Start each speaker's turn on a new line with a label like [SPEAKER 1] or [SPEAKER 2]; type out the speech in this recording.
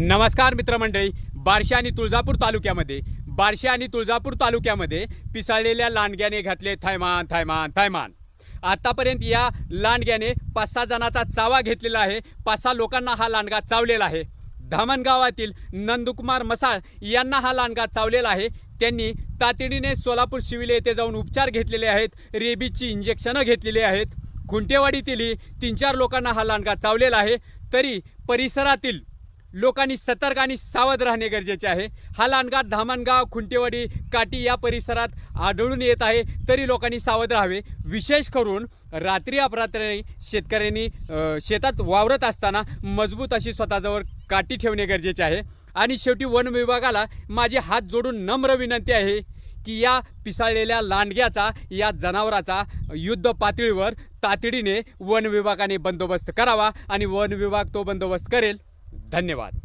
[SPEAKER 1] नमस्कार मित्रमंडळी, बार्शी आणि तुळजापूर तालुक्यामध्ये पिसाळलेल्या लांडग्याने घातले थैमान थैमान थैमान। आतापर्यंत या लांडग्याने 5-6 जणांचा चावा घेतलेला आहे। 5-6 लोकांना हा लांडगा चावलेला आहे। धामणगावातील नंदकुमार मसाळ यांना हा लांडगा चावलेला आहे। त्यांनी तातडीने सोलापूर सिव्हिल येथे जाऊन उपचार घेतलेले आहेत। रेबीजची इंजेक्शन घेतलेली आहेत। खुंटेवाडीतील 3-4 लोकांना हा लांडगा चावलेला आहे। तरी परिसरातील लोकांनी सतर्क आणि सावध राहणे गरजेचे आहे। हा लांडगा धामणगाव, खुंटेवाडी, काटी या परिसरात आढळून येत आहे। तरी लोकांनी सावध राहावे। विशेष करून रात्री अपरात्री शेतकऱ्यांनी शेतात वावरत असताना मजबूत अशी स्वतःजवळ काठी ठेवणे गरजेचे आहे। आणि शेवटी वन विभागाला माझे हात जोडून नम्र विनंती आहे की या पिसाळलेल्या लांडग्याचा, या जनावराचा युद्ध पातळीवर तातडीने वन विभागाने बंदोबस्त करावा आणि वन विभाग तो बंदोबस्त करेल। धन्यवाद।